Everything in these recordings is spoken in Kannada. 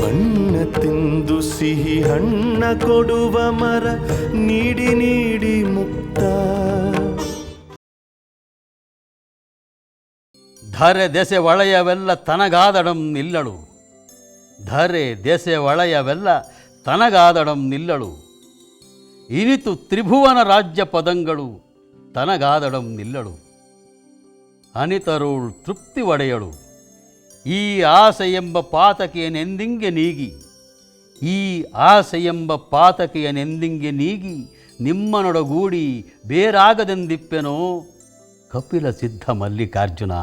ಬಣ್ಣ ತಿಂದು ಸಿಹಿ ಹಣ್ಣ ಕೊಡುವ ಮರ ನೀಡಿ ನೀಡಿ ಮುಕ್ತ. ಧರೆ ದೆಸೆ ಒಳೆಯವೆಲ್ಲ ತನಗಾದಡಂ ನಿಲ್ಲಳು. ಧರೆ ದೆಸೆ ಒಳೆಯವೆಲ್ಲ ತನಗಾದಡಂ ನಿಲ್ಲಳು. ಇನಿತು ತ್ರಿಭುವನ ರಾಜ್ಯ ಪದಂಗಳು ತನಗಾದಡಂ ನಿಲ್ಲಳು. ಅನಿತರೋಳ್ ತೃಪ್ತಿ ಒಡೆಯಳು. ಈ ಆಸೆಯೆಂಬ ಪಾತಕೆಯನೆಂದಿಂಗೆ ನೀಗಿ, ಈ ಆಸೆಯೆಂಬ ಪಾತಕೆಯನೆಂದಿಂಗೆ ನೀಗಿ ನಿಮ್ಮನೊಡಗೂಡಿ ಬೇರಾಗದೆಂದಿಪ್ಪೆನೋ ಕಪಿಲ ಸಿದ್ಧ ಮಲ್ಲಿಕಾರ್ಜುನ.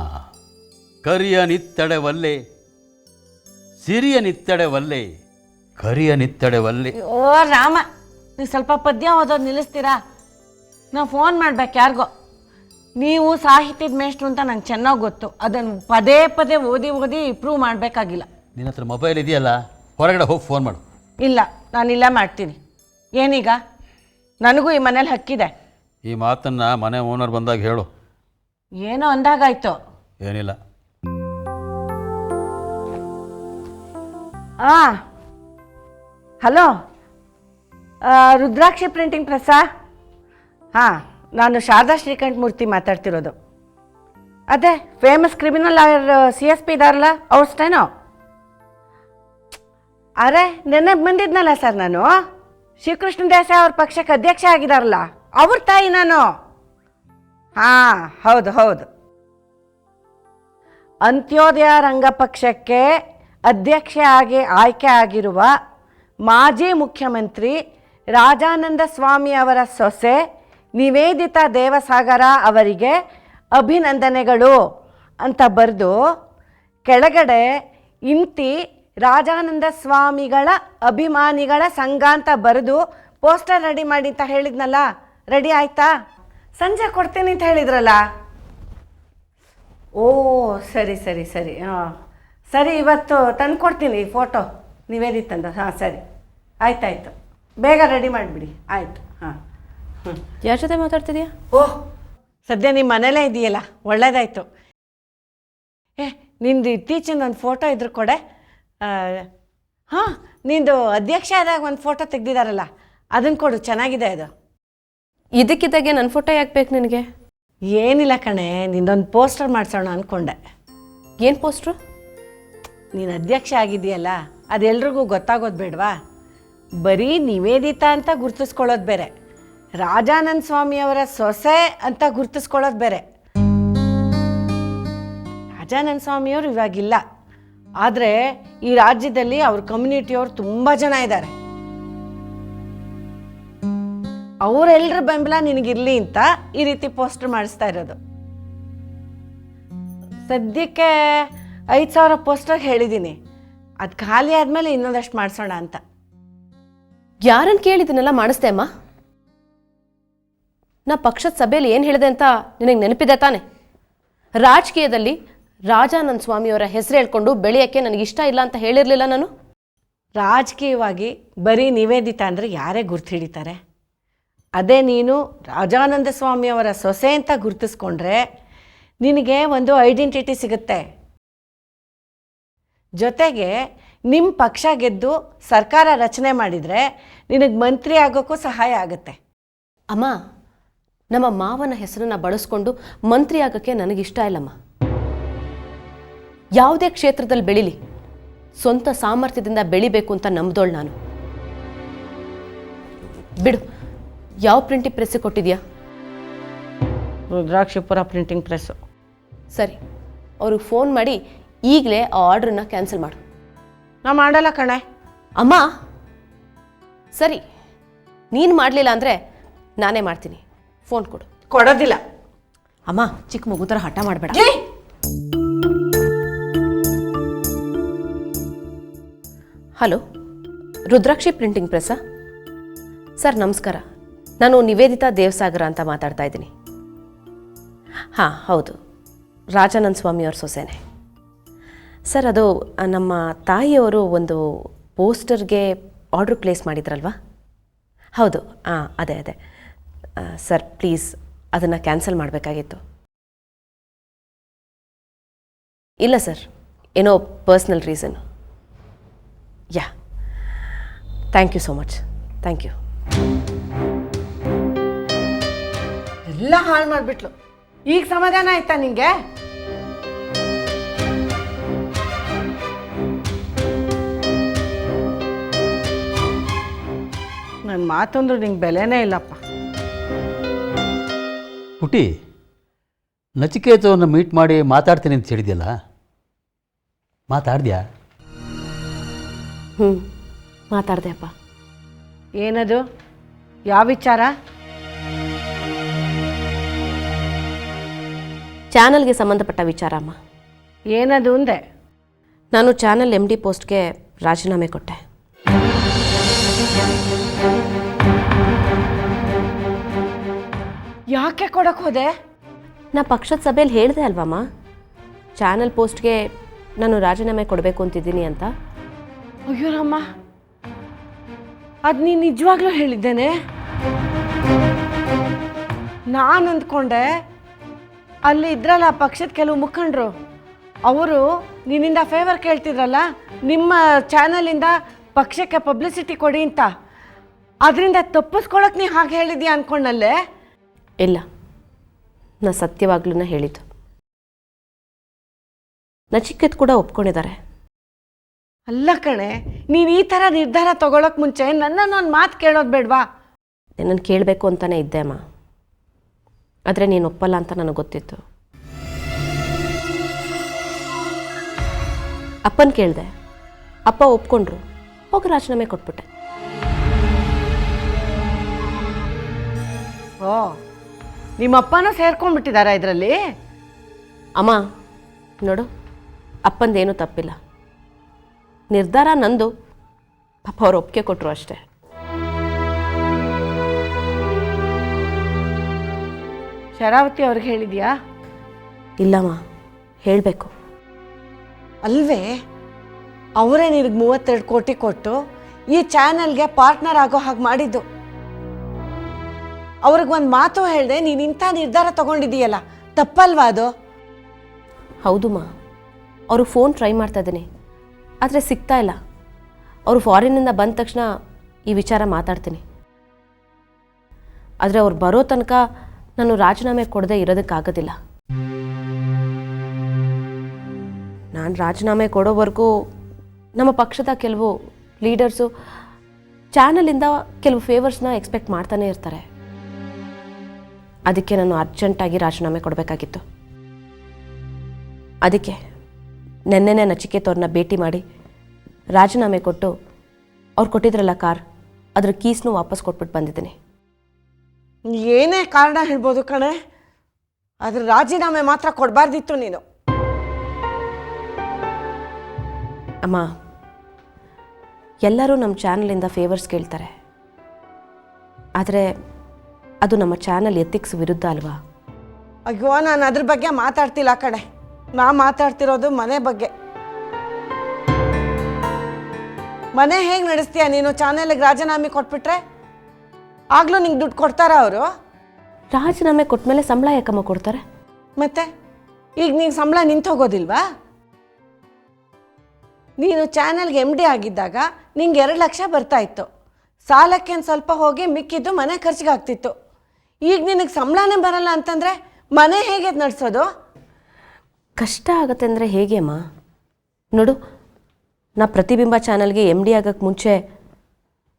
ಕರಿಯ ನಿತ್ತಡೆವಲ್ಲೆ, ಸಿರಿಯ ನಿತ್ತಡೆವಲ್ಲೆ, ಕರಿಯ ನಿತ್ತಡೆವಲ್ಲೆ. ಓ ರಾಮ, ನೀವು ಸ್ವಲ್ಪ ಪದ್ಯ ಓದೋದು ನಿಲ್ಲಿಸ್ತೀರಾ? ನಾವು ಫೋನ್ ಮಾಡ್ಬೇಕು ಯಾರಿಗೋ. ನೀವು ಸಾಹಿತ್ಯದ ಮೇಷ್ಟ್ರು ಅಂತ ನಂಗೆ ಚೆನ್ನಾಗಿ ಗೊತ್ತು. ಅದನ್ನು ಪದೇ ಪದೇ ಓದಿ ಓದಿ ಪ್ರೂವ್ ಮಾಡಬೇಕಾಗಿಲ್ಲ. ನಿನ್ನ ಹತ್ರ ಮೊಬೈಲ್ ಇದೆಯಲ್ಲ, ಹೊರಗಡೆ ಹೋಗಿ ಫೋನ್ ಮಾಡು. ಇಲ್ಲ, ನಾನಿಲ್ಲ ಮಾಡ್ತೀನಿ. ಏನೀಗ? ನನಗೂ ಈ ಮನೇಲಿ ಹಕ್ಕಿದೆ. ಈ ಮಾತನ್ನು ಮನೆ ಓನರ್ ಬಂದಾಗ ಹೇಳು. ಏನೋ ಅಂದಾಗಾಯ್ತು. ಏನಿಲ್ಲ. ಹಲೋ, ರುದ್ರಾಕ್ಷಿ ಪ್ರಿಂಟಿಂಗ್ ಪ್ರೆಸ್ಸಾ? ಹಾಂ, ನಾನು ಶಾರದಾ ಶ್ರೀಕಂಠಮೂರ್ತಿ ಮಾತಾಡ್ತಿರೋದು. ಅದೇ ಫೇಮಸ್ ಕ್ರಿಮಿನಲ್ ಲಾಯರ್ CSP ಇದಾರಲ್ಲ, ಅವ್ರಷ್ಟೇನೋ? ಅರೆ, ನೆನ್ನೆ ಬಂದಿದ್ನಲ್ಲ ಸರ್ ನಾನು. ಶ್ರೀಕೃಷ್ಣ ದೇಸಾಯಿ ಅವ್ರ ಪಕ್ಷಕ್ಕೆ ಅಧ್ಯಕ್ಷ ಆಗಿದಾರಲ್ಲ, ಅವ್ರ ತಾಯಿ ನಾನು. ಹಾಂ, ಹೌದು ಹೌದು. ಅಂತ್ಯೋದಯ ರಂಗ ಪಕ್ಷಕ್ಕೆ ಅಧ್ಯಕ್ಷೆ ಆಗಿ ಆಯ್ಕೆ ಆಗಿರುವ ಮಾಜಿ ಮುಖ್ಯಮಂತ್ರಿ ರಾಜಾನಂದ ಸ್ವಾಮಿ ಅವರ ಸೊಸೆ ನಿವೇದಿತಾ ದೇವಸಾಗರ ಅವರಿಗೆ ಅಭಿನಂದನೆಗಳು ಅಂತ ಬರೆದು ಕೆಳಗಡೆ ಇಂತಿ ರಾಜಾನಂದ ಸ್ವಾಮಿಗಳ ಅಭಿಮಾನಿಗಳ ಸಂಘ ಅಂತ ಬರೆದು ಪೋಸ್ಟರ್ ರೆಡಿ ಮಾಡಿ ಅಂತ ಹೇಳಿದ್ನಲ್ಲ, ರೆಡಿ ಆಯ್ತಾ? ಸಂಜೆ ಕೊಡ್ತೀನಿ ಅಂತ ಹೇಳಿದ್ರಲ್ಲ. ಓ ಸರಿ ಸರಿ ಸರಿ, ಹಾಂ ಸರಿ, ಇವತ್ತು ತಂದು ಕೊಡ್ತೀನಿ ಫೋಟೋ ನಿವೇದಿತಂದು. ಹಾಂ ಸರಿ, ಆಯ್ತಾಯ್ತು, ಬೇಗ ರೆಡಿ ಮಾಡಿಬಿಡಿ. ಆಯಿತು. ಹಾಂ. ಯಾರ ಜೊತೆ ಮಾತಾಡ್ತಿದ್ಯಾ? ಓಹ್, ಸದ್ಯ ನಿಮ್ಮ ಮನೇಲೇ ಇದೆಯಲ್ಲ, ಒಳ್ಳೇದಾಯಿತು. ನಿಂದು ಇತ್ತೀಚಿನ ಒಂದು ಫೋಟೋ ಇದ್ರ ಕೊಡೆ. ಹಾಂ, ನಿಂದು ಅಧ್ಯಕ್ಷ ಆದಾಗ ಒಂದು ಫೋಟೋ ತೆಗ್ದಿದ್ದಾರಲ್ಲ, ಅದನ್ನು ಕೊಡು, ಚೆನ್ನಾಗಿದೆ ಅದು. ಇದಕ್ಕಿದ್ದಾಗೆ ನನ್ನ ಫೋಟೋ ಯಾಕೆ ಬೇಕು ನಿನಗೆ? ಏನಿಲ್ಲ ಕಣೆ, ನಿಂದೊಂದು ಪೋಸ್ಟರ್ ಮಾಡಿಸೋಣ ಅಂದ್ಕೊಂಡೆ. ಏನು ಪೋಸ್ಟ್ರು? ನೀನು ಅಧ್ಯಕ್ಷ ಆಗಿದೆಯಲ್ಲ, ಅದೆಲ್ರಿಗೂ ಗೊತ್ತಾಗೋದು ಬೇಡವಾ? ಬರೀ ನಿವೇದಿತಾ ಅಂತ ಗುರ್ತಿಸ್ಕೊಳ್ಳೋದು ಬೇರೆ, ರಾಜಾನಂದ ಸ್ವಾಮಿಯವರ ಸೊಸೆ ಅಂತ ಗುರ್ತಿಸ್ಕೊಳ್ಳೋದು ಬೇರೆ. ರಾಜಾನಂದ ಸ್ವಾಮಿಯವರು ಇವಾಗಿಲ್ಲ, ಆದರೆ ಈ ರಾಜ್ಯದಲ್ಲಿ ಅವ್ರ ಕಮ್ಯುನಿಟಿಯವರು ತುಂಬ ಜನ ಇದ್ದಾರೆ. ಅವರೆಲ್ಲರ ಬೆಂಬಲ ನಿನಗಿರಲಿ ಅಂತ ಈ ರೀತಿ ಪೋಸ್ಟರ್ ಮಾಡಿಸ್ತಾ ಇರೋದು. ಸದ್ಯಕ್ಕೆ 5,000 ಪೋಸ್ಟರ್ ಹೇಳಿದ್ದೀನಿ. ಅದು ಖಾಲಿ ಆದಮೇಲೆ ಇನ್ನೊಂದಷ್ಟು ಮಾಡಿಸೋಣ ಅಂತ. ಯಾರನ್ನು ಕೇಳಿದನೆಲ್ಲ ಮಾಡಿಸ್ದೆ ಅಮ್ಮ? ನಾ ಪಕ್ಷದ ಸಭೆಯಲ್ಲಿ ಏನು ಹೇಳಿದೆ ಅಂತ ನಿನಗೆ ನೆನಪಿದೆ ತಾನೆ? ರಾಜಕೀಯದಲ್ಲಿ ರಾಜಾನಂದ ಸ್ವಾಮಿಯವರ ಹೆಸರು ಹೇಳ್ಕೊಂಡು ಬೆಳೆಯೋಕ್ಕೆ ನನಗಿಷ್ಟ ಇಲ್ಲ ಅಂತ ಹೇಳಿರಲಿಲ್ಲ ನಾನು? ರಾಜಕೀಯವಾಗಿ ಬರೀ ನಿವೇದಿತಾ ಅಂದರೆ ಯಾರೇ ಗುರ್ತು ಹಿಡಿತಾರೆ? ಅದೇ ನೀನು ರಾಜಾನಂದ ಸ್ವಾಮಿಯವರ ಸೊಸೆ ಅಂತ ಗುರ್ತಿಸ್ಕೊಂಡ್ರೆ ನಿನಗೆ ಒಂದು ಐಡೆಂಟಿಟಿ ಸಿಗುತ್ತೆ. ಜೊತೆಗೆ ನಿಮ್ಮ ಪಕ್ಷ ಗೆದ್ದು ಸರ್ಕಾರ ರಚನೆ ಮಾಡಿದರೆ ನಿನಗೆ ಮಂತ್ರಿ ಆಗೋಕ್ಕೂ ಸಹಾಯ ಆಗುತ್ತೆ. ಅಮ್ಮ, ನಮ್ಮ ಮಾವನ ಹೆಸರನ್ನು ಬಳಸ್ಕೊಂಡು ಮಂತ್ರಿ ಆಗೋಕ್ಕೆ ನನಗಿಷ್ಟ ಇಲ್ಲಮ್ಮ. ಯಾವುದೇ ಕ್ಷೇತ್ರದಲ್ಲಿ ಬೆಳೀಲಿ, ಸ್ವಂತ ಸಾಮರ್ಥ್ಯದಿಂದ ಬೆಳಿಬೇಕು ಅಂತ ನಂಬ್ದೋಳು ನಾನು. ಬಿಡು, ಯಾವ ಪ್ರಿಂಟಿಂಗ್ ಪ್ರೆಸ್ಸಿಗೆ ಕೊಟ್ಟಿದ್ಯಾ? Rudrakshipura printing press. ಸರಿ, ಅವ್ರಿಗೆ ಫೋನ್ ಮಾಡಿ ಈಗಲೇ ಆ ಆರ್ಡ್ರನ್ನ ಕ್ಯಾನ್ಸಲ್ ಮಾಡು. ನಾ ಮಾಡಲ್ಲ ಕಣೆ. ಅಮ್ಮ ಸರಿ, ನೀನು ಮಾಡಲಿಲ್ಲ ಅಂದರೆ ನಾನೇ ಮಾಡ್ತೀನಿ. ಫೋನ್ ಕೊಡು. ಕೊಡೋದಿಲ್ಲ. ಅಮ್ಮ, ಚಿಕ್ಕ ಮಗು ಥರ ಹಠ ಮಾಡಬೇಡ. ಹಲೋ, ರುದ್ರಾಕ್ಷಿ ಪ್ರಿಂಟಿಂಗ್ ಪ್ರೆಸ್ಸಾ? ಸರ್ ನಮಸ್ಕಾರ, ನಾನು ನಿವೇದಿತಾ ದೇವಸಾಗರ ಅಂತ ಮಾತಾಡ್ತಾ ಇದ್ದೀನಿ. ಹಾಂ ಹೌದು, ರಾಜಾನಂದ ಸ್ವಾಮಿಯವ್ರ ಸೊಸೆನೆ. ಸರ್, ಅದು ನಮ್ಮ ತಾಯಿಯವರು ಒಂದು ಪೋಸ್ಟರ್ಗೆ ಆರ್ಡ್ರ್ ಪ್ಲೇಸ್ ಮಾಡಿದ್ರಲ್ವಾ? ಹೌದು, ಅದೇ ಸರ್, ಪ್ಲೀಸ್ ಅದನ್ನು ಕ್ಯಾನ್ಸಲ್ ಮಾಡಬೇಕಾಗಿತ್ತು. ಇಲ್ಲ ಸರ್, ಏನೋ personal reason. Yeah thank you so much thank you. ಎಲ್ಲ ಹಾಳು ಮಾಡಿಬಿಟ್ಲು. ಈಗ ಸಮಾಧಾನ ಆಯ್ತಾ ನಿಂಗೆ? ನನ್ನ ಮಾತಂದ್ರು ನಿಂಗೆ ಬೆಲೆನೇ ಇಲ್ಲಪ್ಪ. ಪುಟಿ, ನಚಿಕೇತವನ್ನು ಮೀಟ್ ಮಾಡಿ ಮಾತಾಡ್ತೀನಿ ಅಂತ ಹೇಳಿದ್ಯಲ್ಲ, ಮಾತಾಡ್ದ್ಯಾ? ಮಾತಾಡ್ದೆ ಅಪ್ಪ. ಏನದು? ಯಾವ ವಿಚಾರ? ಚಾನಲ್ಗೆ ಸಂಬಂಧಪಟ್ಟ ವಿಚಾರ ಅಮ್ಮ. ಏನದು ಅಂದೆ? ನಾನು ಚಾನಲ್ MD ಪೋಸ್ಟ್ಗೆ ರಾಜೀನಾಮೆ ಕೊಟ್ಟೆ. ಯಾಕೆ ಕೊಡಕ್ಕೆ ಹೋದೆ? ನಾ ಪಕ್ಷದ ಸಭೆಯಲ್ಲಿ ಹೇಳಿದೆ ಅಲ್ವಮ್ಮ, ಚಾನಲ್ ಪೋಸ್ಟ್ಗೆ ನಾನು ರಾಜೀನಾಮೆ ಕೊಡಬೇಕು ಅಂತಿದ್ದೀನಿ ಅಂತ. ಅಯ್ಯೋ ರಾಮ, ಅದು ನೀನು ನಿಜವಾಗ್ಲೂ ಹೇಳಿದ್ದೇನೆ? ನಾನು ಅಂದ್ಕೊಂಡೆ ಅಲ್ಲಿ ಇದ್ರಲ್ಲ ಪಕ್ಷದ ಕೆಲವು ಮುಖಂಡರು, ಅವರು ನಿನ್ನಿಂದ ಫೇವರ್ ಕೇಳ್ತಿದ್ರಲ್ಲ, ನಿಮ್ಮ ಚಾನಲಿಂದ ಪಕ್ಷಕ್ಕೆ ಪಬ್ಲಿಸಿಟಿ ಕೊಡಿ ಅಂತ, ಅದರಿಂದ ತಪ್ಪಿಸ್ಕೊಳಕ್ಕೆ ನೀ ಹಾಗೆ ಹೇಳಿದ್ಯಾ ಅಂದ್ಕೊಂಡಲ್ಲೇ? ಇಲ್ಲ, ನಾ ಸತ್ಯವಾಗ್ಲೂ ಹೇಳಿದ್ದು. ನಚಿಕೇತ್ ಕೂಡ ಒಪ್ಕೊಂಡಿದ್ದಾರೆ. ಅಲ್ಲ ಕಣೆ, ನೀನು ಈ ಥರ ನಿರ್ಧಾರ ತಗೊಳಕ್ಕೆ ಮುಂಚೆ ನನ್ನನ್ನು ಒಂದು ಮಾತು ಕೇಳೋದು ಬೇಡವಾ? ನಿನ್ನನ್ನು ಕೇಳಬೇಕು ಅಂತಲೇ ಇದ್ದೆ ಅಮ್ಮ, ಆದರೆ ನೀನು ಒಪ್ಪಲ್ಲ ಅಂತ ನನಗೆ ಗೊತ್ತಿತ್ತು. ಅಪ್ಪನ ಕೇಳಿದೆ, ಅಪ್ಪ ಒಪ್ಕೊಂಡ್ರು, ಹೋಗಿ ರಾಜೀನಾಮೆ ಕೊಟ್ಬಿಟ್ಟೆ. ಓ, ನಿಮ್ಮಪ್ಪನೂ ಸೇರ್ಕೊಂಡ್ಬಿಟ್ಟಿದ್ದಾರಾ ಇದರಲ್ಲಿ? ಅಮ್ಮ ನೋಡು, ಅಪ್ಪಂದೇನೂ ತಪ್ಪಿಲ್ಲ, ನಿರ್ಧಾರ ನಂದು, ಪಾಪ ಅವ್ರು ಒಪ್ಪಿಗೆ ಕೊಟ್ಟರು ಅಷ್ಟೇ. ಶರಾವತಿ ಅವ್ರಿಗೆ ಹೇಳಿದ್ಯಾ? ಇಲ್ಲಮ್ಮ, ಹೇಳಬೇಕು. ಅಲ್ವೇ, ಅವರೇ ನಿನಗೆ 32 ಕೋಟಿ ಕೊಟ್ಟು ಈ ಚಾನಲ್ಗೆ ಪಾರ್ಟ್ನರ್ ಆಗೋ ಹಾಗೆ ಮಾಡಿದ್ದು. ಅವ್ರಿಗೊಂದು ಮಾತು ಹೇಳಿದೆ, ನೀನು ಇಂಥ ನಿರ್ಧಾರ ತಗೊಂಡಿದ್ದೀಯಲ್ಲ, ತಪ್ಪಲ್ವಾ ಅದು? ಹೌದು ಮಾ, ಅವರು ಫೋನ್ ಟ್ರೈ ಮಾಡ್ತಾ ಇದ್ದೀನಿ, ಆದರೆ ಸಿಗ್ತಾ ಇಲ್ಲ. ಅವರು ಫಾರಿನ್ನಿಂದ ಬಂದ ತಕ್ಷಣ ಈ ವಿಚಾರ ಮಾತಾಡ್ತೀನಿ. ಆದರೆ ಅವ್ರು ಬರೋ ತನಕ ನಾನು ರಾಜೀನಾಮೆ ಕೊಡದೆ ಇರೋದಕ್ಕಾಗೋದಿಲ್ಲ. ನಾನು ರಾಜೀನಾಮೆ ಕೊಡೋವರೆಗೂ ನಮ್ಮ ಪಕ್ಷದ ಕೆಲವು ಲೀಡರ್ಸು ಚಾನಲಿಂದ ಕೆಲವು ಫೇವರ್ಸ್ನ ಎಕ್ಸ್ಪೆಕ್ಟ್ ಮಾಡ್ತಾನೆ ಇರ್ತಾರೆ. ಅದಕ್ಕೆ ನಾನು ಅರ್ಜೆಂಟಾಗಿ ರಾಜೀನಾಮೆ ಕೊಡಬೇಕಾಗಿತ್ತು. ಅದಕ್ಕೆ ನೆನ್ನೆನೇ ನಚಿಕೇತವ್ರನ್ನ ಭೇಟಿ ಮಾಡಿ ರಾಜೀನಾಮೆ ಕೊಟ್ಟು ಅವ್ರು ಕೊಟ್ಟಿದ್ರಲ್ಲ ಕಾರ್, ಅದ್ರ ಕೀಸ್ನೂ ವಾಪಸ್ ಕೊಟ್ಬಿಟ್ಟು ಬಂದಿದ್ದೀನಿ. ಏನೇ ಕಾರಣ ಹೇಳ್ಬೋದು ಕಣೆ, ಅದ್ರ ರಾಜೀನಾಮೆ ಮಾತ್ರ ಕೊಡಬಾರ್ದಿತ್ತು ನೀನು. ಅಮ್ಮ, ಎಲ್ಲರೂ ನಮ್ಮ ಚಾನಲಿಂದ ಫೇವರ್ಸ್ ಕೇಳ್ತಾರೆ, ಆದರೆ ಅದು ನಮ್ಮ ಚಾನಲ್ ಎಥಿಕ್ಸ್ ವಿರುದ್ಧ ಅಲ್ವಾ? ಅಯ್ಯೋ, ನಾನು ಅದ್ರ ಬಗ್ಗೆ ಮಾತಾಡ್ತಿಲ್ಲ ಕಣೆ, ನಾ ಮಾತಾಡ್ತಿರೋದು ಮನೆ ಬಗ್ಗೆ. ಮನೆ ಹೇಗೆ ನಡೆಸ್ತೀಯ ನೀನು? ಚಾನಲ್ಗೆ ರಾಜೀನಾಮೆ ಕೊಟ್ಬಿಟ್ರೆ ಆಗ್ಲೂ ನಿಂಗೆ ದುಡ್ಡು ಕೊಡ್ತಾರ ಅವರು? ರಾಜೀನಾಮೆ ಕೊಟ್ಮೇಲೆ ಸಂಬಳ ಯಾಕಮ್ಮ ಕೊಡ್ತಾರೆ? ಮತ್ತೆ ಈಗ ನಿಂಗೆ ಸಂಬಳ ನಿಂತು ಹೋಗೋದಿಲ್ವಾ? ನೀನು ಚಾನಲ್ಗೆ MD ಆಗಿದ್ದಾಗ ನಿಂಗೆ 2 ಲಕ್ಷ ಬರ್ತಾ ಇತ್ತು, ಸಾಲಕ್ಕೆ ಒಂದು ಸ್ವಲ್ಪ ಹೋಗಿ ಮಿಕ್ಕಿದ್ದು ಮನೆ ಖರ್ಚಿಗೆ ಆಗ್ತಿತ್ತು. ಈಗ ನಿನಗೆ ಸಂಬಳನೇ ಬರಲ್ಲ ಅಂತಂದರೆ ಮನೆ ಹೇಗೆ ನಡೆಸೋದು? ಕಷ್ಟ ಆಗತ್ತೆ ಅಂದರೆ ಹೇಗೆ ಅಮ್ಮ? ನೋಡು, ನಾ ಪ್ರತಿಬಿಂಬ ಚಾನಲ್ಗೆ MD ಆಗೋಕ್ಕೆ ಮುಂಚೆ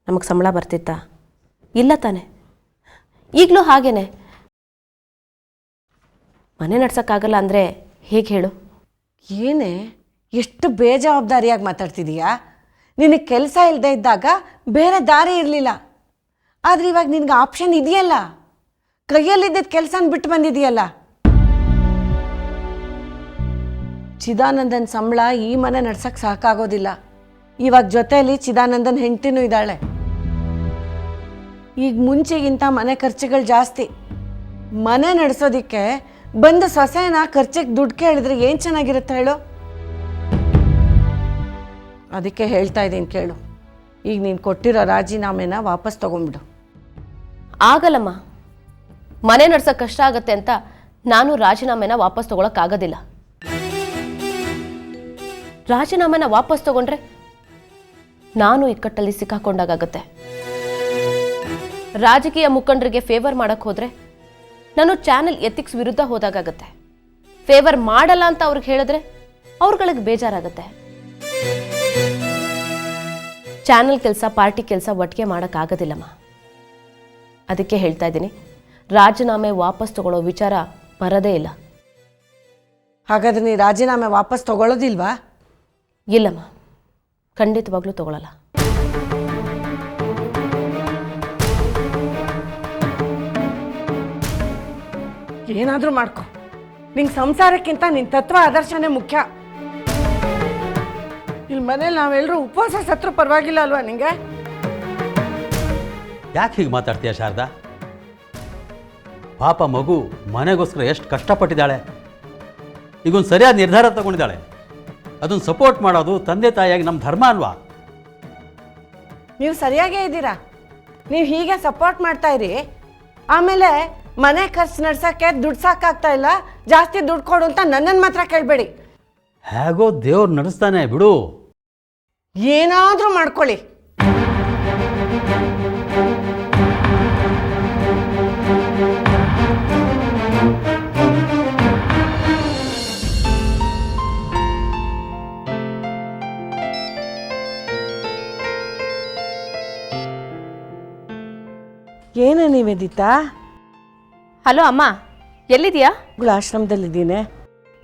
ನಮಗೆ ಸಂಬಳ ಬರ್ತಿತ್ತಾ? ಇಲ್ಲ ತಾನೆ. ಈಗಲೂ ಹಾಗೇನೆ. ಮನೆ ನಡ್ಸೋಕ್ಕಾಗಲ್ಲ ಅಂದರೆ ಹೇಗೆ ಹೇಳು? ಏನೇ ಎಷ್ಟು ಬೇಜವಾಬ್ದಾರಿಯಾಗಿ ಮಾತಾಡ್ತಿದೀಯಾ? ನಿನಗೆ ಕೆಲಸ ಇಲ್ಲದೆ ಇದ್ದಾಗ ಬೇರೆ ದಾರಿ ಇರಲಿಲ್ಲ, ಆದರೆ ಇವಾಗ ನಿನಗೆ ಆಪ್ಷನ್ ಇದೆಯಲ್ಲ, ಕೈಯಲ್ಲಿದ್ದ ಕೆಲಸನ ಬಿಟ್ಟು ಬಂದಿದೆಯಲ್ಲ. ಚಿದಾನಂದನ್ ಸಂಬಳ ಈ ಮನೆ ನಡ್ಸಕ್ಕೆ ಸಾಕಾಗೋದಿಲ್ಲ. ಇವಾಗ ಜೊತೆಯಲ್ಲಿ ಚಿದಾನಂದನ್ ಹೆಂಡತಿನೂ ಇದ್ದಾಳೆ. ಈಗ ಮುಂಚೆಗಿಂತ ಮನೆ ಖರ್ಚುಗಳು ಜಾಸ್ತಿ. ಮನೆ ನಡೆಸೋದಿಕ್ಕೆ ಬಂದ ಸೊಸೆನ ಖರ್ಚಿಗೆ ದುಡ್ಡು ಕೇಳಿದ್ರೆ ಏನು ಚೆನ್ನಾಗಿರುತ್ತೆ ಹೇಳು? ಅದಕ್ಕೆ ಹೇಳ್ತಾ ಇದ್ದೀನಿ ಕೇಳು, ಈಗ ನೀನು ಕೊಟ್ಟಿರೋ ರಾಜೀನಾಮೆನ ವಾಪಸ್ ತಗೊಂಬಿಡು. ಆಗಲ್ಲಮ್ಮ, ಮನೆ ನಡ್ಸೋಕ್ಕೆ ಕಷ್ಟ ಆಗತ್ತೆ ಅಂತ ನಾನು ರಾಜೀನಾಮೆನ ವಾಪಸ್ ತಗೊಳಕ್ಕಾಗೋದಿಲ್ಲ. ರಾಜೀನಾಮೆನ ವಾಪಸ್ ತಗೊಂಡ್ರೆ ನಾನು ಇಕ್ಕಟ್ಟಲ್ಲಿ ಸಿಕ್ಕಾಕೊಂಡಾಗತ್ತೆ. ರಾಜಕೀಯ ಮುಖಂಡರಿಗೆ ಫೇವರ್ ಮಾಡಕ್ಕೆ ಹೋದ್ರೆ ನಾನು ಚಾನೆಲ್ ಎಥಿಕ್ಸ್ ವಿರುದ್ಧ ಹೋದಾಗತ್ತೆ. ಫೇವರ್ ಮಾಡಲ್ಲ ಅಂತ ಅವ್ರಿಗೆ ಹೇಳಿದ್ರೆ ಅವ್ರಗಳಿಗೆ ಬೇಜಾರಾಗತ್ತೆ. ಚಾನೆಲ್ ಕೆಲಸ ಪಾರ್ಟಿ ಕೆಲಸ ಒಟ್ಟಿಗೆ ಮಾಡೋಕ್ಕಾಗೋದಿಲ್ಲಮ್ಮ. ಅದಕ್ಕೆ ಹೇಳ್ತಾ ಇದ್ದೀನಿ, ರಾಜೀನಾಮೆ ವಾಪಸ್ ತಗೊಳ್ಳೋ ವಿಚಾರ ಬರೋದೇ ಇಲ್ಲ. ಹಾಗಾದ್ರೆ ನೀ ರಾಜೀನಾಮೆ ವಾಪಸ್ ತಗೊಳ್ಳೋದಿಲ್ವಾ? ಇಲ್ಲಮ್ಮ, ಖಂಡಿತವಾಗ್ಲೂ ತಗೊಳ್ಳಲ್ಲ. ಏನಾದರೂ ಮಾಡ್ಕೊ, ನಿಂಗೆ ಸಂಸಾರಕ್ಕಿಂತ ನಿನ್ನ ತತ್ವ ಆದರ್ಶನೇ ಮುಖ್ಯ. ಇಲ್ಲಿ ಮನೇಲಿ ನಾವೆಲ್ಲರೂ ಉಪವಾಸ ಸತ್ರು ಪರವಾಗಿಲ್ಲ ಅಲ್ವಾ ನಿಂಗೆ? ಯಾಕೆ ಹೀಗೆ ಮಾತಾಡ್ತೀಯ ಶಾರದಾ? ಪಾಪ ಮಗು ಮನೆಗೋಸ್ಕರ ಎಷ್ಟು ಕಷ್ಟಪಟ್ಟಿದ್ದಾಳೆ. ಈಗೊಂದು ಸರಿಯಾದ ನಿರ್ಧಾರ ತಗೊಂಡಿದ್ದಾಳೆ. ಅದನ್ನು ಸಪೋರ್ಟ್ ಮಾಡೋದು ತಂದೆ ತಾಯಿಯಾಗಿ ನಮ್ಮ ಧರ್ಮ ಅಲ್ವಾ? ನೀವು ಸರಿಯಾಗೇ ಇದ್ದೀರಾ. ನೀವು ಹೀಗೆ ಸಪೋರ್ಟ್ ಮಾಡ್ತಾ ಇರಿ, ಆಮೇಲೆ ಮನೆ ಖರ್ಚು ನಡ್ಸೋಕ್ಕೆ ದುಡ್ಡು ಸಾಕಾಗ್ತಾ ಇಲ್ಲ, ಜಾಸ್ತಿ ದುಡ್ಡು ಕೊಡು ಅಂತ ನನ್ನನ್ನು ಮಾತ್ರ ಕೇಳಬೇಡಿ. ಹೇಗೋ ದೇವ್ರು ನಡೆಸ್ತಾನೆ ಬಿಡು. ಏನಾದರೂ ಮಾಡ್ಕೊಳ್ಳಿ. ಏನು ನಿವೇದಿತಾ? ಹಲೋ ಅಮ್ಮ, ಎಲ್ಲಿದೆಯಾ? ಆಶ್ರಮದಲ್ಲಿದ್ದೀನಿ.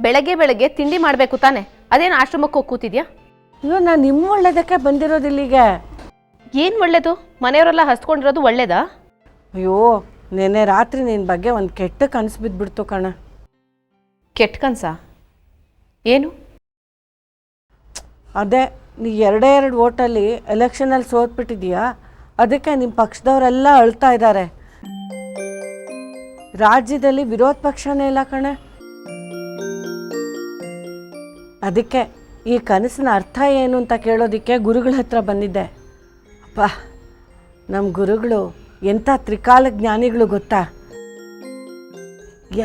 ಬೆಳಗ್ಗೆ ತಿಂಡಿ ಮಾಡಬೇಕು ತಾನೆ, ಅದೇನು ಆಶ್ರಮಕ್ಕೆ ಹೋಗಿ ಕೂತಿದ್ಯಾ? ಅಯ್ಯೋ, ನಾನು ನಿಮ್ಮ ಒಳ್ಳೇದಕ್ಕೆ ಬಂದಿರೋದಿಲ್ಲಿಗೆ. ಏನು ಒಳ್ಳೇದು? ಮನೆಯವರೆಲ್ಲ ಹಸ್ಕೊಂಡಿರೋದು ಒಳ್ಳೇದಾ? ಅಯ್ಯೋ, ನೆನ್ನೆ ರಾತ್ರಿ ನಿನ್ನ ಬಗ್ಗೆ ಒಂದು ಕೆಟ್ಟ ಕನಸು ಬಿದ್ದುಬಿಡ್ತು ಕಣ. ಕೆಟ್ಟ ಕನಸಾ? ಏನು? ಅದೇ, ನೀ ಎರಡೇ 2 ಓಟಲ್ಲಿ ಎಲೆಕ್ಷನಲ್ಲಿ ಸೋತ್ಬಿಟ್ಟಿದೀಯಾ, ಅದಕ್ಕೆ ನಿಮ್ಮ ಪಕ್ಷದವರೆಲ್ಲ ಅಳ್ತಾ ಇದ್ದಾರೆ. ರಾಜ್ಯದಲ್ಲಿ ವಿರೋಧ ಪಕ್ಷನೇ ಇಲ್ಲ ಕಣೆ. ಅದಕ್ಕೆ ಈ ಕನಸಿನ ಅರ್ಥ ಏನು ಅಂತ ಕೇಳೋದಕ್ಕೆ ಗುರುಗಳ ಹತ್ರ ಬಂದಿದ್ದೆ. ಅಪ್ಪ, ನಮ್ಮ ಗುರುಗಳು ಎಂಥ ತ್ರಿಕಾಲ ಜ್ಞಾನಿಗಳು ಗೊತ್ತಾ?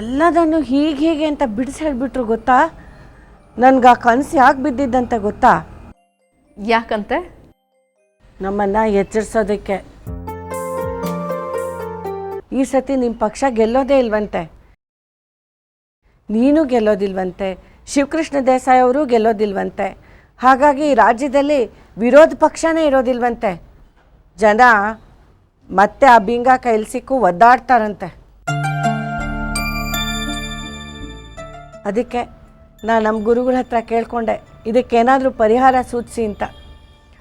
ಎಲ್ಲದನ್ನು ಹೀಗೆ ಅಂತ ಬಿಡಿಸಿ ಹೇಳ್ಬಿಟ್ರು ಗೊತ್ತಾ? ನನ್ಗೆ ಆ ಕನಸು ಯಾಕೆ ಬಿದ್ದಿದ್ದಂತೆ ಗೊತ್ತಾ? ಯಾಕಂತೆ? ನಮ್ಮನ್ನು ಎಚ್ಚರಿಸೋದಕ್ಕೆ. ಈ ಸತಿ ನಿಮ್ಮ ಪಕ್ಷ ಗೆಲ್ಲೋದೇ ಇಲ್ವಂತೆ, ನೀನು ಗೆಲ್ಲೋದಿಲ್ವಂತೆ, ಶಿವಕೃಷ್ಣ ದೇಸಾಯಿ ಅವರು ಗೆಲ್ಲೋದಿಲ್ವಂತೆ. ಹಾಗಾಗಿ ರಾಜ್ಯದಲ್ಲಿ ವಿರೋಧ ಪಕ್ಷನೇ ಇರೋದಿಲ್ವಂತೆ. ಜನ ಮತ್ತೆ ಆ ಬಿಂಗ ಕೈಲಿ ಸಿಕ್ಕು ಒದ್ದಾಡ್ತಾರಂತೆ. ಅದಕ್ಕೆ ನಾನು ನಮ್ಮ ಗುರುಗಳ ಹತ್ರ ಕೇಳ್ಕೊಂಡೆ, ಇದಕ್ಕೇನಾದರೂ ಪರಿಹಾರ ಸೂಚಿಸಿ ಅಂತ.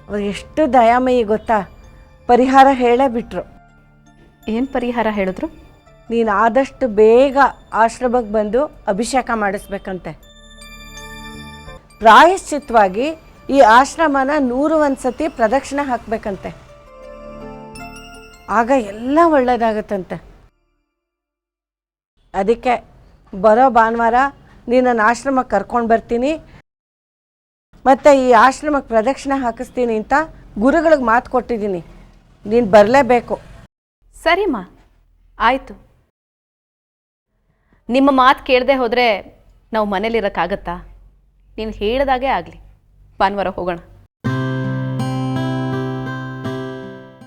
ಅವ್ರು ಎಷ್ಟು ದಯಾಮಯಿ ಗೊತ್ತಾ, ಪರಿಹಾರ ಹೇಳೇ ಬಿಟ್ರು. ಏನು ಪರಿಹಾರ ಹೇಳಿದ್ರು? ನೀನು ಆದಷ್ಟು ಬೇಗ ಆಶ್ರಮಕ್ಕೆ ಬಂದು ಅಭಿಷೇಕ ಮಾಡಿಸ್ಬೇಕಂತೆ. ಪ್ರಾಯಶ್ಚಿತ್ತವಾಗಿ ಈ ಆಶ್ರಮನ 101 ಸತಿ ಪ್ರದಕ್ಷಿಣೆ ಹಾಕಬೇಕಂತೆ. ಆಗ ಎಲ್ಲ ಒಳ್ಳೆಯದಾಗತ್ತಂತೆ. ಅದಕ್ಕೆ ಬರೋ ಭಾನುವಾರ ನೀನನ್ನು ಆಶ್ರಮಕ್ಕೆ ಕರ್ಕೊಂಡು ಬರ್ತೀನಿ, ಮತ್ತು ಈ ಆಶ್ರಮಕ್ಕೆ ಪ್ರದಕ್ಷಿಣೆ ಹಾಕಿಸ್ತೀನಿ ಅಂತ ಗುರುಗಳಿಗೆ ಮಾತು ಕೊಟ್ಟಿದ್ದೀನಿ. ನೀನು ಬರಲೇಬೇಕು. ಸರಿಮ್ಮ, ಆಯಿತು. ನಿಮ್ಮ ಮಾತು ಕೇಳದೆ ಹೋದರೆ ನಾವು ಮನೇಲಿರೋಕ್ಕಾಗತ್ತಾ? ನೀನು ಹೇಳಿದಾಗೆ ಆಗಲಿ, ಭಾನುವಾರ ಹೋಗೋಣ.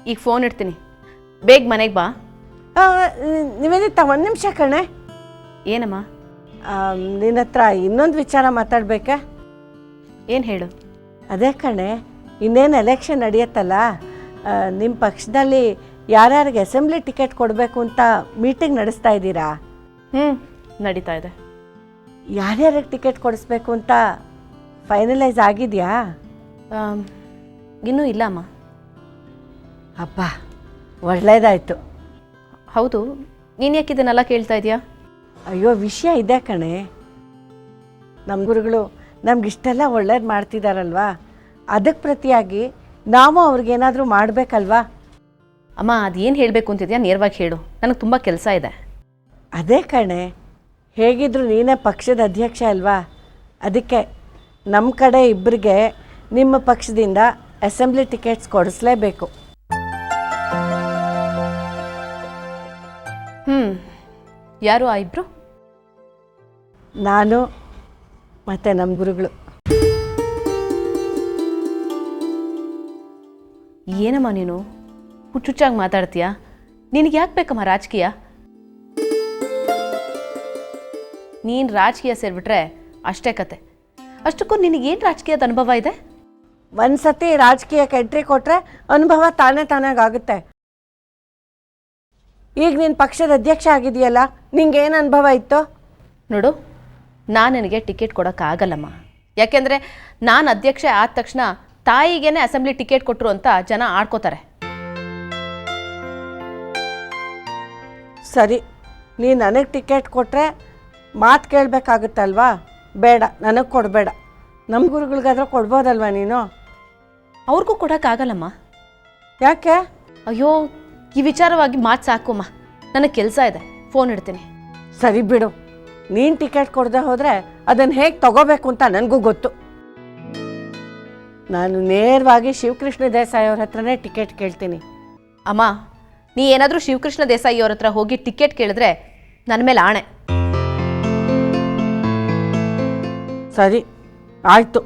ಈಗ ಫೋನ್ ಇಡ್ತೀನಿ, ಬೇಗ ಮನೆಗೆ ಬಾ. ನಿವೇದಿತಾ, 1 ನಿಮಿಷ ಕಣೆ. ಏನಮ್ಮ? ನಿನ್ನ ಹತ್ರ ಇನ್ನೊಂದು ವಿಚಾರ ಮಾತಾಡಬೇಕಾ? ಏನು ಹೇಳು? ಅದೇ ಕಣೆ, ಇನ್ನೇನು ಎಲೆಕ್ಷನ್ ನಡೆಯುತ್ತಲ್ಲ, ನಿಮ್ಮ ಪಕ್ಷದಲ್ಲಿ ಯಾರ್ಯಾರಿಗೆ ಅಸೆಂಬ್ಲಿ ಟಿಕೆಟ್ ಕೊಡಬೇಕು ಅಂತ ಮೀಟಿಂಗ್ ನಡೆಸ್ತಾ ಇದ್ದೀರಾ? ನಡೀತಾ ಇದೆ. ಯಾರ್ಯಾರಿಗೆ ಟಿಕೆಟ್ ಕೊಡಿಸ್ಬೇಕು ಅಂತ ಫೈನಲೈಸ್ ಆಗಿದೆಯಾ? ಇನ್ನೂ ಇಲ್ಲ ಅಮ್ಮ. ಅಪ್ಪ, ಒಳ್ಳೆಯದಾಯಿತು. ಹೌದು, ನೀನು ಯಾಕೆ ಇದನ್ನೆಲ್ಲ ಕೇಳ್ತಾ ಇದೆಯಾ? ಅಯ್ಯೋ, ವಿಷಯ ಇದೆ ಕಣೆ. ನಮ್ಮ ಗುರುಗಳು ನಮಗಿಷ್ಟೆಲ್ಲ ಒಳ್ಳೇದು ಮಾಡ್ತಿದ್ದಾರಲ್ವಾ, ಅದಕ್ಕೆ ಪ್ರತಿಯಾಗಿ ನಾವು ಅವ್ರಿಗೇನಾದರೂ ಮಾಡಬೇಕಲ್ವಾ? ಅಮ್ಮ, ಅದೇನು ಹೇಳಬೇಕು ಅಂತಿದ್ಯಾ ನೇರವಾಗಿ ಹೇಳು, ನನಗೆ ತುಂಬ ಕೆಲಸ ಇದೆ. ಅದೇ ಕಣೆ, ಹೇಗಿದ್ರು ನೀನೇ ಪಕ್ಷದ ಅಧ್ಯಕ್ಷ ಅಲ್ವಾ, ಅದಕ್ಕೆ ನಮ್ಮ ಕಡೆ ಇಬ್ಬರಿಗೆ ನಿಮ್ಮ ಪಕ್ಷದಿಂದ ಅಸೆಂಬ್ಲಿ ಟಿಕೆಟ್ಸ್ ಕೊಡಿಸ್ಲೇಬೇಕು. ಯಾರು ಆ ಇಬ್ಬರು? ನಾನು ಮತ್ತು ನಮ್ಮ ಗುರುಗಳು. ಏನಮ್ಮ ನೀನು ಹುಚ್ಚುಚ್ಚಾಗಿ ಮಾತಾಡ್ತೀಯಾ? ನಿನಗೆ ಯಾಕೆ ಬೇಕಮ್ಮ ರಾಜಕೀಯ? ನೀನು ರಾಜಕೀಯ ಸೇರಿಬಿಟ್ರೆ ಅಷ್ಟೇ ಕತೆ. ಅಷ್ಟಕ್ಕೂ ನಿನಗೇನು ರಾಜಕೀಯದ ಅನುಭವ ಇದೆ? ಒಂದು ಸತಿ ರಾಜಕೀಯಕ್ಕೆ ಎಂಟ್ರಿ ಕೊಟ್ಟರೆ ಅನುಭವ ತಾನಾಗುತ್ತೆ. ಈಗ ನೀನು ಪಕ್ಷದ ಅಧ್ಯಕ್ಷ ಆಗಿದೆಯಲ್ಲ, ನಿಂಗೇನು ಅನುಭವ ಇತ್ತು? ನೋಡು, ನಾನು ನನಗೆ ಟಿಕೆಟ್ ಕೊಡೋಕ್ಕಾಗಲ್ಲಮ್ಮ. ಯಾಕೆಂದರೆ ನಾನು ಅಧ್ಯಕ್ಷೆ ಆದ ತಕ್ಷಣ ತಾಯಿಗೇನೆ ಅಸೆಂಬ್ಲಿ ಟಿಕೆಟ್ ಕೊಟ್ಟರು ಅಂತ ಜನ ಆಡ್ಕೋತಾರೆ. ಸರಿ, ನೀನು ನನಗೆ ಟಿಕೆಟ್ ಕೊಟ್ಟರೆ ಮಾತು ಕೇಳಬೇಕಾಗುತ್ತಲ್ವಾ? ಬೇಡ, ನನಗೆ ಕೊಡಬೇಡ. ನಮ್ಮ ಗುರುಗಳಿಗಾದ್ರೆ ಕೊಡ್ಬೋದಲ್ವಾ ನೀನು? ಅವ್ರಿಗೂ ಕೊಡೋಕ್ಕಾಗಲ್ಲಮ್ಮ. ಯಾಕೆ? ಅಯ್ಯೋ, ಈ ವಿಚಾರವಾಗಿ ಮಾತು ಸಾಕುಮ್ಮ, ನನಗೆ ಕೆಲಸ ಇದೆ, ಫೋನ್ ಇಡ್ತೀನಿ. ಸರಿ ಬಿಡು, ನೀನು ಟಿಕೆಟ್ ಕೊಡದೆ ಹೋದರೆ ಅದನ್ನು ಹೇಗೆ ತಗೋಬೇಕು ಅಂತ ನನಗೂ ಗೊತ್ತು. ನಾನು ನೇರವಾಗಿ ಶಿವಕೃಷ್ಣ ದೇಸಾಯಿ ಅವ್ರ ಹತ್ರನೇ ಟಿಕೆಟ್ ಕೇಳ್ತೀನಿ. ಅಮ್ಮ, ನೀ ಏನಾದರೂ ಶಿವಕೃಷ್ಣ ದೇಸಾಯಿ ಅವ್ರ ಹತ್ರ ಹೋಗಿ ಟಿಕೆಟ್ ಕೇಳಿದ್ರೆ ನನ್ನ ಮೇಲೆ ಆಣೆ. ಸರಿ, ಆಯಿತು.